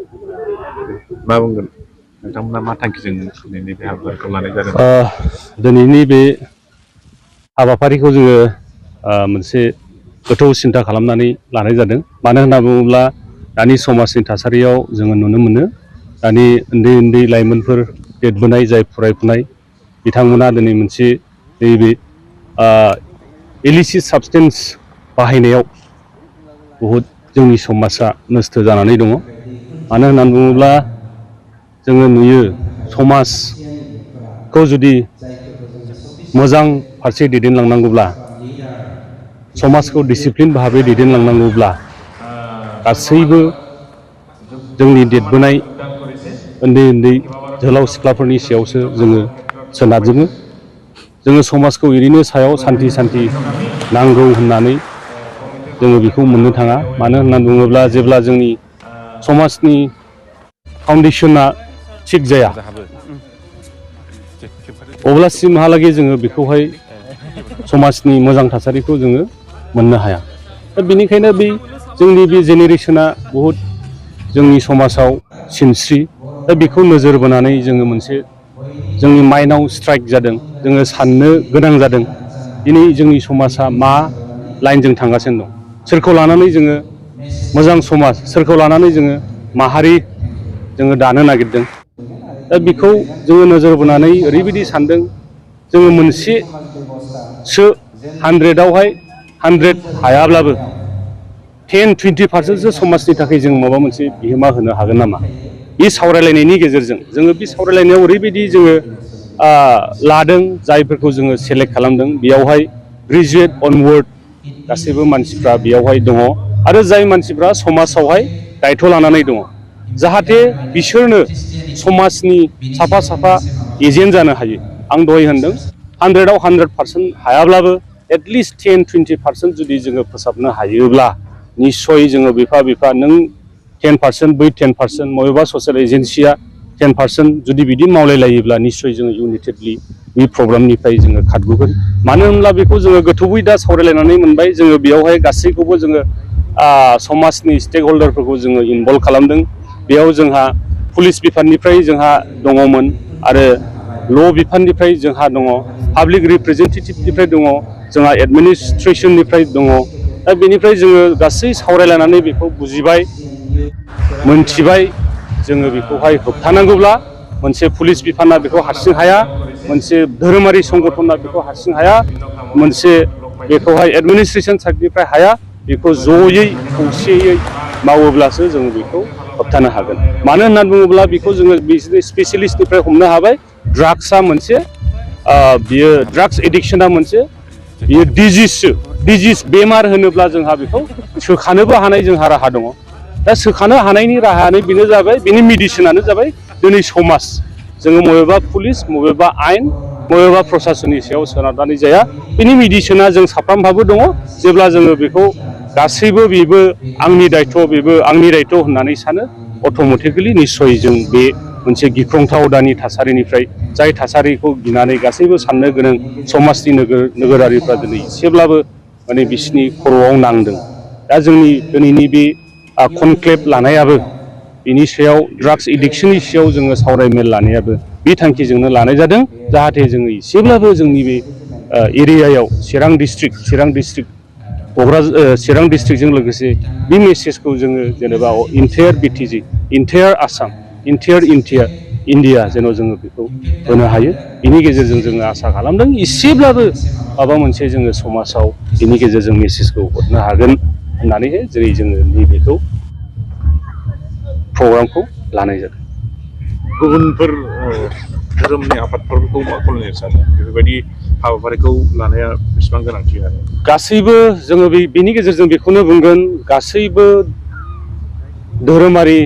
मा बुंगोन नोंथांमोना मा थांखिजों दिनैनि बे हाबाफारिखौ लानाय जादों? दिनैनि बे हाबाफारिखौ जोङो मोनसे गोथौ सिन्था खालामनानै लानाय जादों। मानो होनना बुङोब्ला दानि समाजनि थासारियाव जोङो नुनो मोनो दानि उन्दै उन्दै लाइमोनफोर देरबोनाय जाय फरायफुनाय बिथांमोना दिनै मोनसे नैबे इलिसिट साबसटेन्स बाहायनायाव बहुद जोंनि समाजा नस्थ' जानानै दङ। मानो होननानै बुङोब्ला जोङो नुयो समाजखौ जुदि मोजां फारसे दैदेनलांनांगौब्ला समाजखौ डिसिप्लिन भाबै दैदेनलांनांगौब्ला गासैबो जोंनि देरबोनाय उन्दै उन्दै जोहोलाव सिख्लाफोरनि सायावसो जोङो सोनारजोबो। जोङो समाजखौ ओरैनो सायाव सान्थि नांगौ होननानै जोङो बेखौ मोननो थाङा। मानो होननानै बुङोब्ला जेब्ला जोंनि समाजनि फाउन्डेसना थिग जाया अब्लासिमहालागै जोङो बेखौहाय समाजनि मोजां थासारिखौ जोङो मोननो हाया। दा बेनिखायनो बै जोंनि बे जेनेरेसना बहुद जोंनि समाजाव सिनस्रि। दा बेखौ नोजोर बोनानै जोङो मोनसे जोंनि माइन्डआव स्ट्राइक जादों। जोङो साननो गोनां जादों दिनै जोंनि समाजा मा लाइनजों थांगासिनो दं, सोरखौ लानानै जोङो मोजां समाज, सोरखौ लानानै जोङो माहारि जोङो दानो नागिरदों। दा बेखौ जोङो नोजोर बोनानै ओरैबायदि सानदों जोङो मोनसेसो 100आवहाय 100 हायाब्लाबो 10-20% समाजनि थाखाय जों माबा मोनसे बिहोमा होनो हागोन नामा? बे सावरायलायनायनि गेजेरजों जोङो बे सावरायलायनायाव ओरैबायदि जोङो लादों जायफोरखौ जोङो सेलेक्ट खालामदों बेयावहाय ग्रेजुवेट अनवार्ड गासैबो मानसिफ्रा बेयावहाय दङ आरो जाय मानसिफ्रा समाजावहाय दायथ' लानानै दङ जाहाथे बिसोरनो समाजनि साफा एजेन्ट जानो हायो। आं दहाय होनदों 100आव 100% हायाब्लाबो एटलिस्ट 10-20% जुदि जोङो फोसाबनो हायोब्ला निस्सय जोङो बिफा नों 10% बै 10% बबेबा ससियेल एजेन्सिया 10% जुदि बिदि मावलायलायोब्ला निस्सय जोङो इउनाइटेडलि बे प्रग्रामनिफ्राय जोङो खारग'गोन। मानो होनब्ला बेखौ जोङो गोथौयै दा सावरायलायनानै मोनबाय जोङो बेयावहाय गासैखौबो जोङो समाजनि स्टेक हल्डारफोरखौ जोङो इनभल्भ खालामदों। बेयाव जोंहा पुलिस बिफाननिफ्राय जोंहा दङमोन आरो ल' बिफाननिफ्राय जोंहा दङ, पाब्लिक रिप्रेजेन्टेटिभनिफ्राय दङ, जोंहा एडमिनिस्ट्रेसननिफ्राय दङ। दा बेनिफ्राय जोङो गासै सावरायलायनानै बेखौ बुजिबाय, मोनथिबाय जोङो बेखौहाय होबथानांगौब्ला मोनसे पुलिस बिफाना बेखौ हारसिं हाया, मोनसे धोरोमारि संगठना बेखौ हारसिं हाया, मोनसे बेखौहाय एडमिनिस्ट्रेसन साइडनिफ्राय हाया। बेखौ जयै खौसेयै मावोब्लासो जोङो बेखौ होबथानो हागोन। मानो होननानै बुङोब्ला बेखौ जोङो स्पेसियलिस्टनिफ्राय हमनो हाबाय ड्राग्सआ मोनसे बियो ड्राग्स एडिक्सना मोनसे बियो डिजिस बेमार होनोब्ला जोंहा बेखौ सोखानोबो हानाय जोंहा राहा दङ। दा सोखानो हानायनि राहायानो बेनो जाबाय, बेनि मेडिसिनानो जाबाय दिनै समाज। जोङो बबेबा पुलिस, बबेबा आयेन, बबेबा प्रसासननि सायाव सोनारनानै जाया। बेनि मेडिसिना जों साफ्रोमहाबो दङ। जेब्ला जोङो बेखौ गासैबो बेबो आंनि दायथ' बेबो आंनि दायथ' होननानै सानो अट'मेटिकेलि निस्सय जों बे मोनसे गिख्रंथाव दानि थासारिनिफ्राय जाय थासारिखौ गिनानै गासैबो साननो गोनां समाजनि नोगोरारिफ्रा दिनै एसेब्लाबो माने बिसिनि खर'आव नांदों। दा जोंनि दिनैनि बे कनक्लेभ लानायाबो बिनि सायाव ड्राग्स एडिक्सननि सायाव जोङो सावरायमेल लानायाबो बे थांखिजोंनो लानाय जादों जाहाथे जोङो एसेब्लाबो जोंनि बे एरियायाव चिरां डिस्ट्रिक्टजों लोगोसे बे मेसेजखौ जोङो जेनेबा entire BTC, entire Assam, entire India जेन' जोङो बेखौ होनो हायो। बिनि गेजेरजों जोङो आसा खालामदों एसेब्लाबो माबा मोनसे जोङो समाजाव बिनि गेजेरजों मेसेजखौ हरनो हागोन होननानैहाय जेरै जोङो नैबेखौ प्रग्रामखौ लानाय जादों। गुबुनफोर धोरोमनि आफादफोरखौ मा खालामनो सानो बेफोरबायदि हाबाफारिखौ लानाया बेसेबां गोनांथि आरो? गासैबो जोङो बेनि गेजेरजों बेखौनो बुंगोन गासैबो धोरोमारि